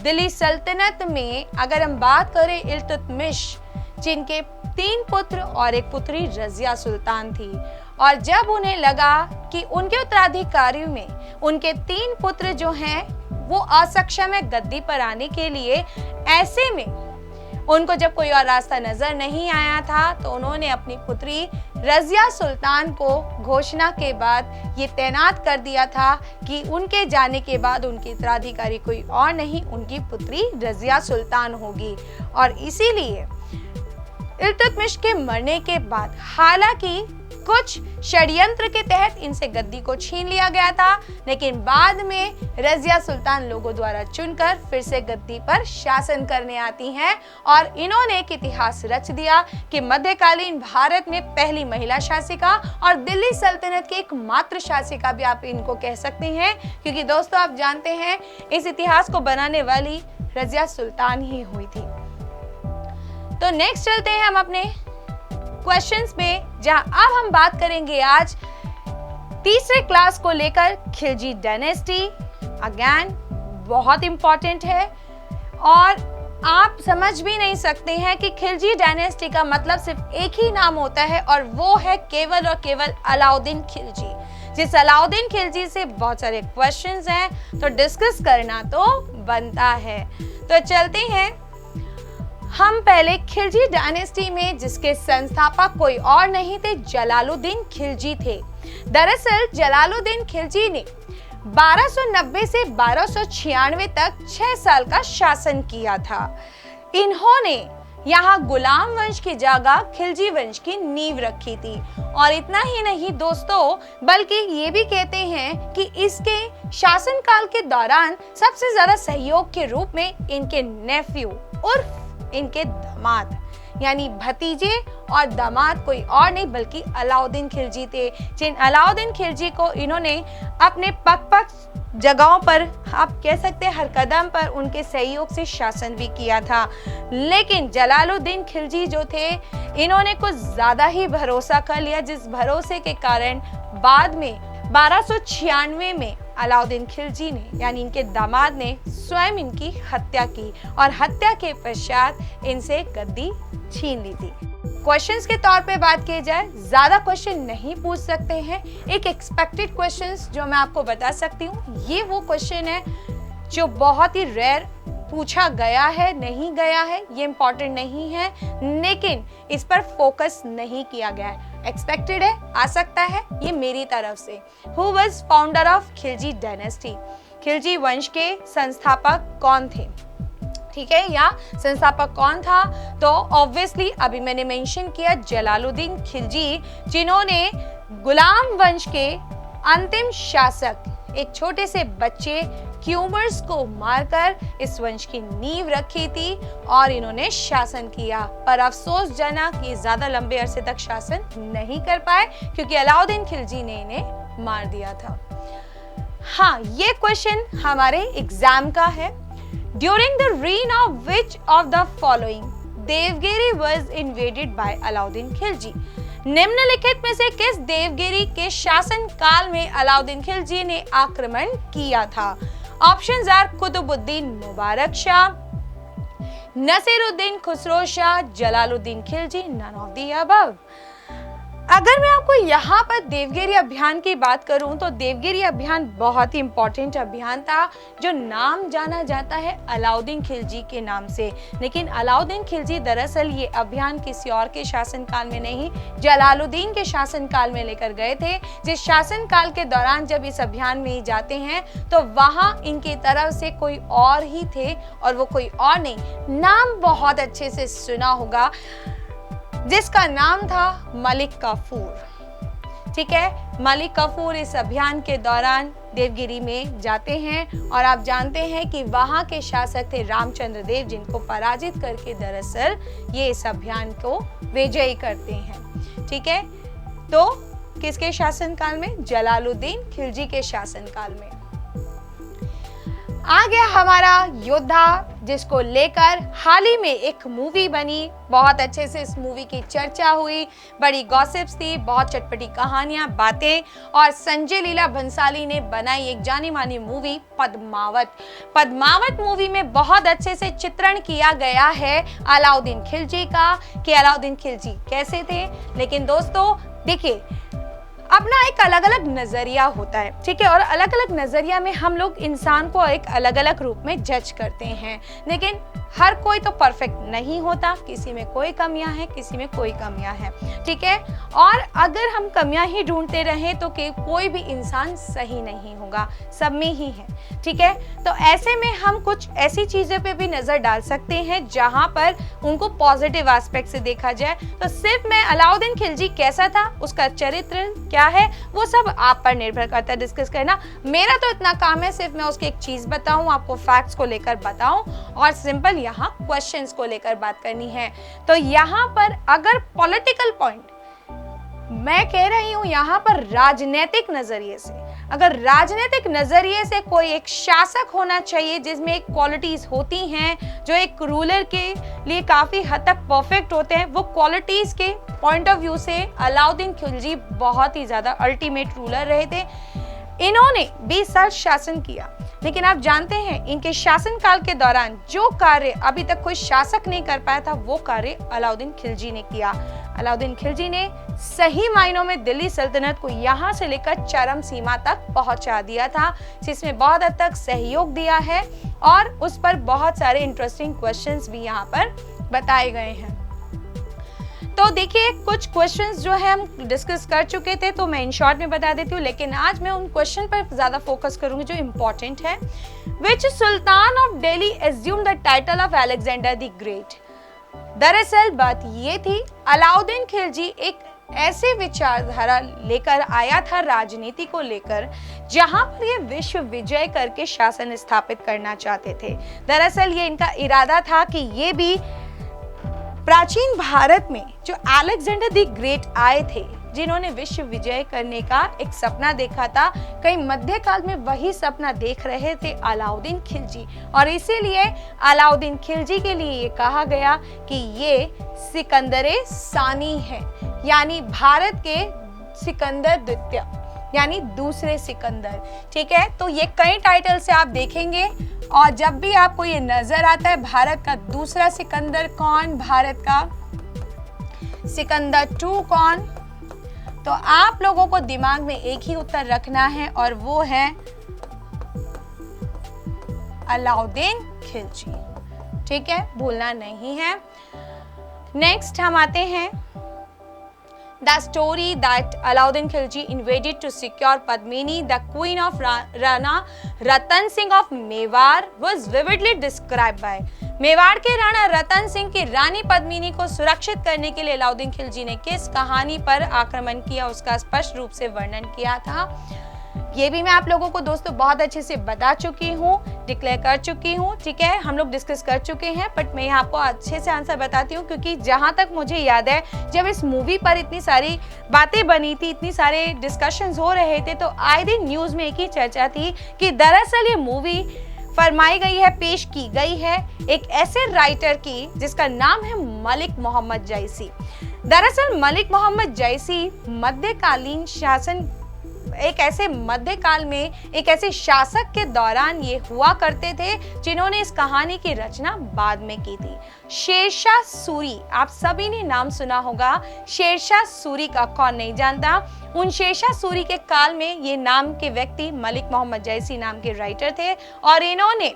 दिल्ली सल्तनत में अगर हम बात करें इल्तुतमिश, जिनके 3 पुत्र और एक पुत्री रजिया सुल्तान थी, और जब उन्हें लगा कि उनके उत्तराधिकारी में उनके 3 पुत्र जो हैं वो असक्षम है गद्दी पर आने के लिए, ऐसे में उनको जब कोई और रास्ता नजर नहीं आया था तो उन्होंने अपनी पुत्री रजिया सुल्तान को घोषणा के बाद ये तैनात कर दिया था कि उनके जाने के बाद उनकी उत्तराधिकारी कोई और नहीं, उनकी पुत्री रजिया सुल्तान होगी। और इसीलिए इल्तुतमिश के मरने के बाद हालांकि कुछ षड्यंत्र के तहत इनसे गद्दी को छीन लिया गया था, लेकिन बाद में रजिया सुल्तान लोगों द्वारा चुनकर फिर से गद्दी पर शासन करने आती हैं और इन्होंने एक इतिहास रच दिया कि मध्यकालीन भारत में पहली महिला शासिका और दिल्ली सल्तनत की एकमात्र शासिका भी आप इनको कह सकते हैं, क्योंकि दोस्तों आप जानते हैं इस इतिहास को बनाने वाली रजिया सुल्तान ही हुई थी। तो नेक्स्ट चलते हैं हम अपने क्वेश्चंस में, जहां अब हम बात करेंगे आज तीसरे क्लास को लेकर खिलजी डायनेस्टी। अगेन बहुत इंपॉर्टेंट है और आप समझ भी नहीं सकते हैं कि खिलजी डायनेस्टी का मतलब सिर्फ एक ही नाम होता है और वो है केवल और केवल अलाउद्दीन खिलजी। जिस अलाउद्दीन खिलजी से बहुत सारे क्वेश्चंस हैं तो डिस्कस करना तो बनता है। तो चलते हैं हम पहले खिलजी डायनेस्टी में, जिसके संस्थापक कोई और नहीं थे, जलालुद्दीन खिलजी थे। दरअसल जलालुद्दीन खिलजी ने 1290 से 1296 तक 6 साल का शासन किया था। इन्होंने यहाँ गुलाम वंश की जगह खिलजी वंश की नींव रखी थी। और इतना ही नहीं दोस्तों, बल्कि ये भी कहते हैं कि इसके शासनकाल के दौरान सबसे ज्यादा सहयोग के रूप में इनके नेफ्यू उर्फ इनके दामाद, यानी भतीजे और दामाद कोई और नहीं बल्कि अलाउद्दीन खिलजी थे, जिन अलाउद्दीन खिलजी को इन्होंने अपने पग जगहों पर, आप कह सकते हैं हर कदम पर, उनके सहयोग से शासन भी किया था। लेकिन जलालुद्दीन खिलजी जो थे, इन्होंने कुछ ज्यादा ही भरोसा कर लिया, जिस भरोसे के कारण बाद में 1296 में अलाउद्दीन खिलजी ने, यानी इनके दामाद ने, स्वयं इनकी हत्या की और हत्या के पश्चात इनसे गद्दी छीन ली थी। क्वेश्चंस के तौर पे बात की जाए, ज्यादा क्वेश्चन नहीं पूछ सकते हैं। एक एक्सपेक्टेड क्वेश्चंस जो मैं आपको बता सकती हूँ, ये वो क्वेश्चन है जो बहुत ही रेयर पूछा गया है, नहीं गया है, ये इंपॉर्टेंट नहीं है, लेकिन इस पर फोकस नहीं किया गया है। एक्सपेक्टेड है, आ सकता है, ये मेरी तरफ से। Who was founder of Khilji dynasty? Khilji वंश के संस्थापक कौन थे? ठीक है, या संस्थापक कौन था? तो ऑब्वियसली अभी मैंने मेंशन किया जलालुद्दीन खिलजी, जिन्होंने गुलाम वंश के अंतिम शासक एक छोटे से बच्चे क्यूमर्स को मारकर इस वंश की नींव रखी थी और इन्होंने शासन किया। पर अफसोसजनक ये ज्यादा लंबे अरसे तक शासन नहीं कर पाए क्योंकि अलाउद्दीन खिलजी ने इन्हें मार दिया था। हाँ, ये क्वेश्चन हमारे एग्जाम का है। During the reign of which of the following Devagiri was invaded by Alauddin Khilji? निम्नलिखित में से किस देवगिरी के शासन काल में अलाउद्दीन खिलजी ने आक्रमण किया था? Options are Qutbuddin Mubarak Shah, Nasiruddin Khusro Shah, Jalaluddin Khilji, none of the above. अगर मैं आपको यहाँ पर देवगिरी अभियान की बात करूं तो देवगिरी अभियान बहुत ही इंपॉर्टेंट अभियान था, जो नाम जाना जाता है अलाउद्दीन खिलजी के नाम से। लेकिन अलाउद्दीन खिलजी दरअसल ये अभियान किसी और के शासनकाल में नहीं, जलालुद्दीन के शासनकाल में लेकर गए थे। जिस शासनकाल के दौरान जब इस अभियान में जाते हैं तो वहां इनकी तरफ से कोई और ही थे, और वो कोई और नहीं, नाम बहुत अच्छे से सुना होगा, जिसका नाम था मलिक काफूर। ठीक है, मलिक काफूर इस अभियान के दौरान देवगिरी में जाते हैं, और आप जानते हैं कि वहां के शासक थे रामचंद्र देव, जिनको पराजित करके दरअसल ये इस अभियान को विजयी करते हैं। ठीक है, तो किसके शासनकाल में? जलालुद्दीन खिलजी के शासनकाल में। आ गया हमारा योद्धा, जिसको लेकर हाल ही में एक मूवी बनी, बहुत अच्छे से इस मूवी की चर्चा हुई, बड़ी गॉसिप्स थी, बहुत चटपटी कहानियां, बातें, और संजय लीला भंसाली ने बनाई एक जानी मानी मूवी पद्मावत। पद्मावत मूवी में बहुत अच्छे से चित्रण किया गया है अलाउद्दीन खिलजी का, कि अलाउद्दीन खिलजी कैसे थे। लेकिन दोस्तों देखिए, अपना एक अलग अलग नजरिया होता है, ठीक है, और अलग अलग नजरिया में हम लोग इंसान को एक अलग अलग रूप में जज करते हैं। लेकिन हर कोई तो परफेक्ट नहीं होता, किसी में कोई कमियां हैं, किसी में कोई कमियां हैं। ठीक है, और अगर हम कमियां ही ढूंढते रहें तो कोई भी इंसान सही नहीं होगा, सब में ही है। ठीक है, तो ऐसे में हम कुछ ऐसी चीजों पे भी नजर डाल सकते हैं जहां पर उनको पॉजिटिव एस्पेक्ट से देखा जाए। तो सिर्फ मैं अलाउद्दीन खिलजी कैसा था, उसका चरित्र क्या है, वो सब आप पर निर्भर करता है डिस्कस करना। मेरा तो इतना काम है, सिर्फ मैं उसकी एक चीज बताऊं, आपको फैक्ट्स को लेकर बताऊं, और सिंपल यहाँ क्वेश्चंस को लेकर बात करनी है। तो यहाँ पर अगर पॉलिटिकल पॉइंट मैं कह रही हूँ, यहाँ पर राजनीतिक नजरिए से, अगर राजनीतिक नजरिए से कोई एक शासक होना चाहिए जिसमें एक क्वालिटीज होती हैं जो एक रूलर के लिए काफी हद तक परफेक्ट होते हैं, वो क्वालिटीज के पॉइंट ऑफ व्यू से अलाउद्दीन खिलजी बहुत ही ज्यादा अल्टीमेट रूलर रहे थे। इन्होंने 20 साल शासन किया, लेकिन आप जानते हैं इनके शासनकाल के दौरान जो कार्य अभी तक कोई शासक नहीं कर पाया था, वो कार्य अलाउद्दीन खिलजी ने किया। अलाउद्दीन खिलजी ने सही मायनों में दिल्ली सल्तनत को यहाँ से लेकर चरम सीमा तक पहुंचा दिया था, जिसमें बहुत हद तक सहयोग दिया है, और उस पर बहुत सारे इंटरेस्टिंग क्वेश्चंस भी यहाँ पर बताए गए हैं। तो देखिए, कुछ क्वेश्चंस जो है हम डिस्कस कर चुके थे, तो मैं इन शॉर्ट में बता देती हूँ, लेकिन आज मैं उन क्वेश्चन पर ज्यादा फोकस करूंगी जो इम्पोर्टेंट है। Which sultan of Delhi assume the title of Alexander the great? दरअसल बात ये थी, अलाउद्दीन खिलजी एक ऐसे विचारधारा लेकर आया था राजनीति को लेकर, जहां पर ये विश्व विजय करके शासन स्थापित करना चाहते थे। दरअसल ये इनका इरादा था कि ये भी प्राचीन भारत में जो अलेक्जेंडर द ग्रेट आए थे, जिन्होंने विश्व विजय करने का एक सपना देखा था, कई मध्यकाल में वही सपना देख रहे थे अलाउद्दीन खिलजी, और इसीलिए अलाउद्दीन खिलजी के लिए ये कहा गया कि ये सिकंदरे सानी है, यानी भारत के सिकंदर द्वितीय, यानी दूसरे सिकंदर। ठीक है, तो ये कई टाइटल से आप देखेंगे, और जब भी आपको ये नजर आता है भारत का दूसरा सिकंदर कौन, भारत का सिकंदर 2 कौन, तो आप लोगों को दिमाग में एक ही उत्तर रखना है, और वो है अलाउद्दीन खिलजी। ठीक है, भूलना नहीं है। नेक्स्ट हम आते हैं, The story that Alauddin Khilji invaded to secure Padmini, the queen of Rana Ratan Singh of Mewar, was vividly described by Mewar के राणा रतन सिंह की रानी पद्मिनी को सुरक्षित करने के लिए अलाउद्दीन खिलजी ने किस कहानी पर आक्रमण किया, उसका स्पष्ट रूप से वर्णन किया था। ये भी मैं आप लोगों को दोस्तों बहुत अच्छे से बता चुकी हूँ, डिक्लेयर कर चुकी हूँ। ठीक है, हम लोग डिस्कस कर चुके हैं, बट मैं आपको अच्छे से आंसर बताती हूँ, क्योंकि जहां तक मुझे याद है, जब इस मूवी पर इतनी सारी बातें बनी थी, इतनी सारे डिस्कशंस हो रहे थे, तो आए दिन न्यूज में एक ही चर्चा थी कि दरअसल ये मूवी फरमाई गई है, पेश की गई है एक ऐसे राइटर की जिसका नाम है मलिक मोहम्मद जैसी। दरअसल मलिक मोहम्मद जैसी मध्यकालीन शासन एक ऐसे मध्यकाल में एक ऐसे शासक के दौरान ये हुआ करते थे जिन्होंने इस कहानी की रचना बाद में की थी। शेरशाह सूरी, आप सभी ने नाम सुना होगा। शेरशाह सूरी का कौन नहीं जानता। उन शेरशाह सूरी के काल में ये नाम के व्यक्ति मलिक मोहम्मद जैसी नाम के राइटर थे और इन्होंने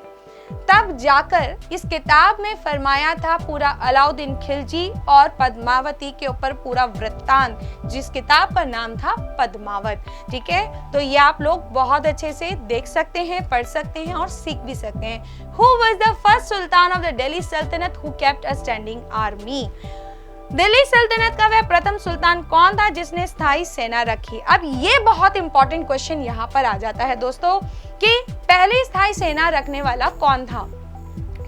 तब जाकर इस किताब में फरमाया था पूरा अलाउद्दीन खिलजी और पद्मावती के ऊपर पूरा वृत्तांत, जिस किताब का नाम था पद्मावत। ठीक है, तो ये आप लोग बहुत अच्छे से देख सकते हैं, पढ़ सकते हैं और सीख भी सकते हैं। Who was the first sultan of the Delhi Sultanate who kept a standing army? Delhi सल्तनत का वह प्रथम सुल्तान कौन था जिसने स्थायी सेना रखी? अब ये बहुत इंपॉर्टेंट क्वेश्चन यहाँ पर आ जाता है दोस्तों कि पहली स्थायी सेना रखने वाला कौन था,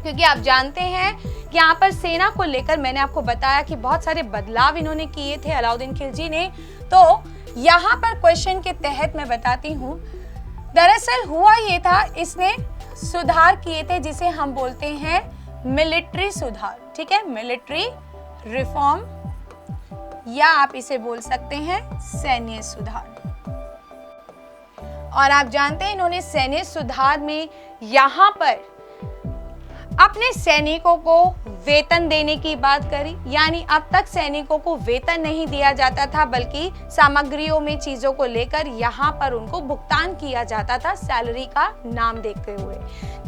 क्योंकि आप जानते हैं कि यहाँ पर सेना को लेकर मैंने आपको बताया कि बहुत सारे बदलाव इन्होंने किए थे अलाउद्दीन खिलजी ने। तो यहाँ पर क्वेश्चन के तहत मैं बताती हूँ, दरअसल हुआ ये था, इसने सुधार किए थे जिसे हम बोलते हैं मिलिट्री सुधार। ठीक है, मिलिट्री रिफॉर्म या आप इसे बोल सकते हैं सैन्य सुधार। और आप जानते हैं इन्होंने सैन्य सुधार में यहाँ पर अपने सैनिकों को वेतन देने की बात करी, यानी अब तक सैनिकों को वेतन नहीं दिया जाता था बल्कि सामग्रियों में चीजों को लेकर यहाँ पर उनको भुगतान किया जाता था सैलरी का नाम देखते हुए।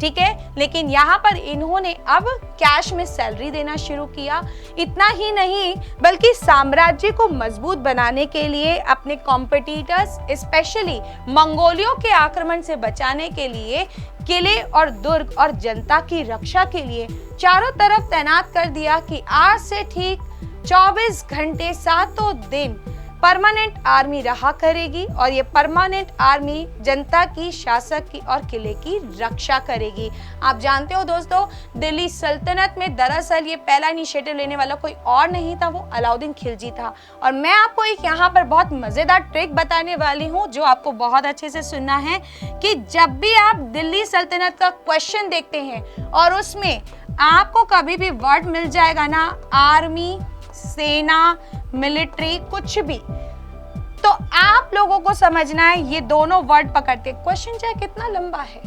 ठीक है, लेकिन यहाँ पर इन्होंने अब कैश में सैलरी देना शुरू किया। इतना ही नहीं बल्कि साम्राज्य को मजबूत बनाने के लिए अपने कॉम्पिटिटर्स स्पेशली मंगोलियों के आक्रमण से बचाने के लिए किले और दुर्ग और जनता की रक्षा के लिए चारों तरफ तैनात कर दिया कि आज से ठीक 24 घंटे 7 दिन परमानेंट आर्मी रहा करेगी और ये परमानेंट आर्मी जनता की, शासक की और किले की रक्षा करेगी। आप जानते हो दोस्तों, दिल्ली सल्तनत में दरअसल ये पहला इनिशिएटिव लेने वाला कोई और नहीं था, वो अलाउद्दीन खिलजी था। और मैं आपको एक यहाँ पर बहुत मजेदार ट्रिक बताने वाली हूँ जो आपको बहुत अच्छे से सुनना है कि जब भी आप दिल्ली सल्तनत का क्वेश्चन देखते हैं और उसमें आपको कभी भी वर्ड मिल जाएगा ना, आर्मी, सेना, मिलिट्री, कुछ भी, तो आप लोगों को समझना है ये दोनों वर्ड पकड़ते। क्वेश्चन चाहे कितना लंबा है,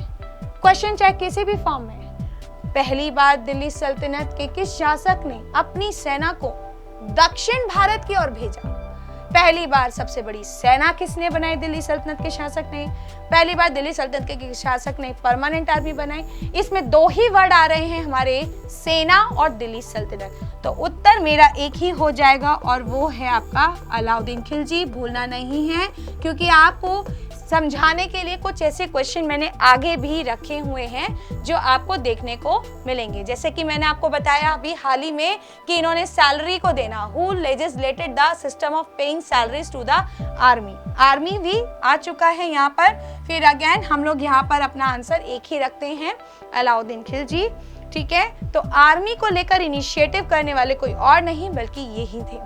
क्वेश्चन चाहे किसी भी फॉर्म में है, पहली बार दिल्ली सल्तनत के किस शासक ने अपनी सेना को दक्षिण भारत की ओर भेजा? पहली बार सबसे बड़ी सेना किसने बनाई? दिल्ली सल्तनत के शासक ने। पहली बार दिल्ली सल्तनत के शासक ने परमानेंट आर्मी बनाई। इसमें दो ही वर्ड आ रहे हैं हमारे, सेना और दिल्ली सल्तनत। तो उत्तर मेरा एक ही हो जाएगा और वो है आपका अलाउद्दीन खिलजी। भूलना नहीं है, क्योंकि आपको समझाने के लिए कुछ ऐसे क्वेश्चन मैंने आगे भी रखे हुए हैं जो आपको देखने को मिलेंगे। जैसे कि मैंने आपको बताया अभी हाल ही में कि इन्होंने सैलरी को देना, who legislated the system of paying salaries to the army. Army भी आ चुका है यहाँ पर। फिर अगेन हम लोग यहाँ पर अपना आंसर एक ही रखते हैं, अलाउद्दीन खिलजी। ठीक है, तो आर्मी को लेकर इनिशिएटिव करने वाले कोई और नहीं बल्कि यही थे।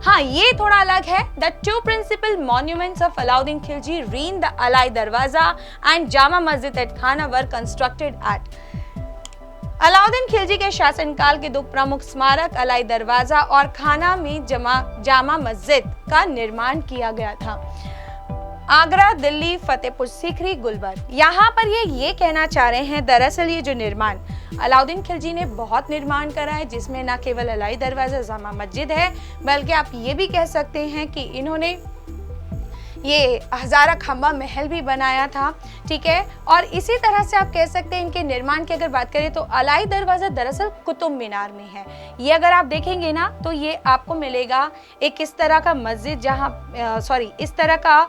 हाँ, ये थोड़ा अलग है। The two principal monuments of Alauddin Khilji, Reen, the Alai Darwaza and Jama Masjid at Khana were constructed at। Alauddin Khilji के शासनकाल के दो प्रमुख स्मारक अलाई दरवाजा और खाना में जामा मस्जिद का निर्माण किया गया था। आगरा, दिल्ली, फतेहपुर सीकरी, गुलबर्ग। यहाँ पर ये कहना चाह रहे हैं, दरअसल ये जो निर्माण अलाउद्दीन खिलजी ने बहुत निर्माण करा है, जिसमें न केवल अलाई दरवाजा जामा मस्जिद है बल्कि आप ये भी कह सकते हैं कि इन्होंने ये हजारा खंबा महल भी बनाया था। ठीक है, और इसी तरह से आप कह सकते हैं इनके निर्माण की अगर बात करें तो अलाई दरवाजा दरअसल कुतुब मीनार में है। ये अगर आप देखेंगे ना तो ये आपको मिलेगा एक इस तरह का मस्जिद, जहाँ इस तरह का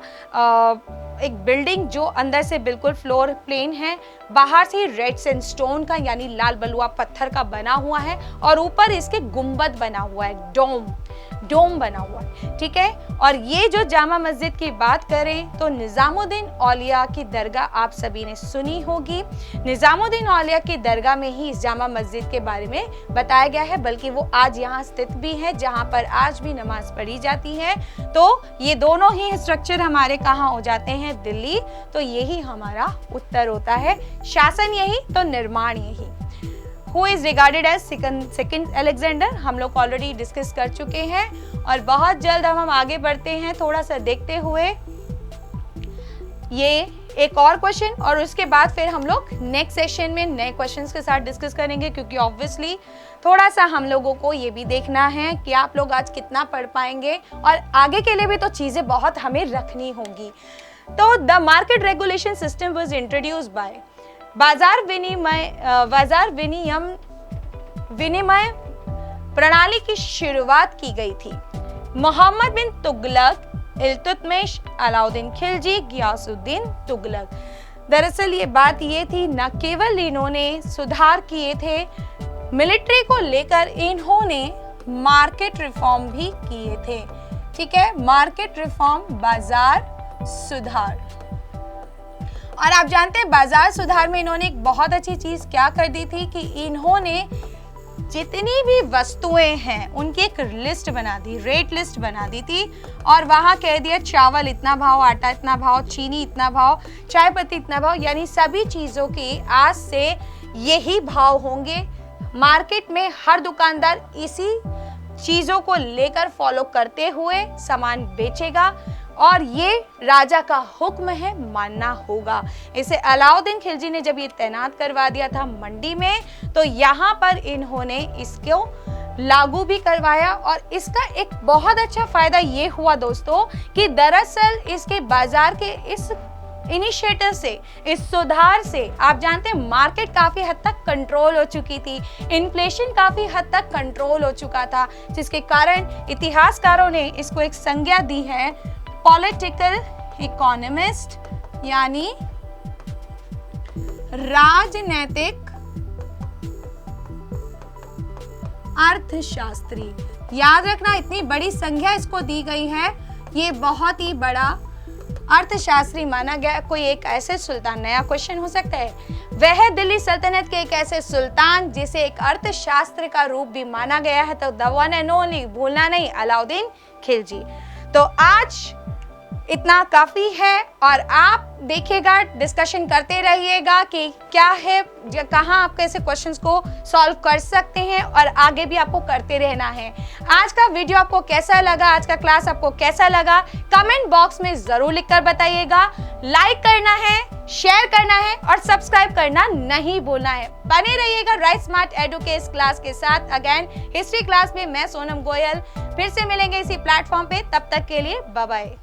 एक बिल्डिंग जो अंदर से बिल्कुल फ्लोर प्लेन है, बाहर से रेड सैंडस्टोन का यानी लाल बलुआ पत्थर का बना हुआ है और ऊपर इसके गुंबद बना हुआ है, डोम बना हुआ है। ठीक है, और ये जो जामा मस्जिद की बात करें तो निजामुद्दीन औलिया की दरगाह आप सभी ने सुनी होगी। निजामुद्दीन औलिया की दरगाह में ही इस जामा मस्जिद के बारे में बताया गया है, बल्कि वो आज यहाँ स्थित भी है जहाँ पर आज भी नमाज पढ़ी जाती है। तो ये दोनों ही स्ट्रक्चर हमारे कहाँ हो जाते हैं? दिल्ली। तो यही हमारा उत्तर होता है, शासन यही तो निर्माण यही। Who is regarded as second Alexander, हम लोग ऑलरेडी डिस्कस कर चुके हैं और बहुत जल्द हम आगे बढ़ते हैं थोड़ा सा देखते हुए। ये एक और क्वेश्चन और उसके बाद फिर हम लोग नेक्स्ट सेशन में नए क्वेश्चंस के साथ डिस्कस करेंगे, क्योंकि ऑब्वियसली थोड़ा सा हम लोगों को ये भी देखना है कि आप लोग आज कितना पढ़ पाएंगे और आगे के लिए भी तो चीज़ें बहुत हमें रखनी होंगी। तो the market regulation system was introduced by बाजार विनिमय प्रणाली की शुरुआत की गई थी। मोहम्मद बिन तुगलक, इल्तुतमिश, अलाउद्दीन खिलजी, गियासुद्दीन तुगलक। दरअसल ये बात ये थी, न केवल इन्होंने सुधार किए थे मिलिट्री को लेकर, इन्होंने मार्केट रिफॉर्म भी किए थे। ठीक है, मार्केट रिफॉर्म, बाजार सुधार। और आप जानते हैं बाजार सुधार में इन्होंने एक बहुत अच्छी चीज क्या कर दी थी कि इन्होंने जितनी भी वस्तुएं हैं उनकी एक लिस्ट बना दी, रेट लिस्ट बना दी थी, और वहां कह दिया चावल इतना भाव, आटा इतना भाव, चीनी इतना भाव, चाय पत्ती इतना भाव, यानी सभी चीजों की आज से यही भाव होंगे। मार्केट में हर दुकानदार इसी चीजों को लेकर फॉलो करते हुए सामान बेचेगा और ये राजा का हुक्म है, मानना होगा। इसे अलाउद्दीन खिलजी ने जब ये तैनात करवा दिया था मंडी में, तो यहाँ पर इन्होंने इसको लागू भी करवाया और इसका एक बहुत अच्छा फायदा ये हुआ दोस्तों कि दरअसल इसके बाजार के इस इनिशिएटिव से, इस सुधार से आप जानते हैं मार्केट काफी हद तक कंट्रोल हो चुकी थी, इन्फ्लेशन काफी हद तक कंट्रोल हो चुका था, जिसके कारण इतिहासकारों ने इसको एक संज्ञा दी है पॉलिटिकल इकोनॉमिस्ट, यानी राजनैतिक अर्थशास्त्री। याद रखना, इतनी बड़ी संज्ञा इसको दी गई है, ये बहुत ही बड़ा अर्थशास्त्री माना गया। कोई एक ऐसे सुल्तान, नया क्वेश्चन हो सकता है, वह दिल्ली सल्तनत के एक ऐसे सुल्तान जिसे एक अर्थशास्त्र का रूप भी माना गया है, तो द वन एंड ओनली, भूलना नहीं, अलाउद्दीन खिलजी। तो आज इतना काफी है और आप देखिएगा, डिस्कशन करते रहिएगा कि क्या है, कहाँ आप कैसे क्वेश्चंस को सॉल्व कर सकते हैं और आगे भी आपको करते रहना है। आज का वीडियो आपको कैसा लगा, आज का क्लास आपको कैसा लगा, कमेंट बॉक्स में जरूर लिखकर बताइएगा। लाइक करना है, शेयर करना है और सब्सक्राइब करना नहीं भूलना है। बने रहिएगा राइट स्मार्ट एडुकेट क्लास के साथ। अगेन हिस्ट्री क्लास में मैं सोनम गोयल, फिर से मिलेंगे इसी प्लेटफॉर्म पे, तब तक के लिए बाय बाय।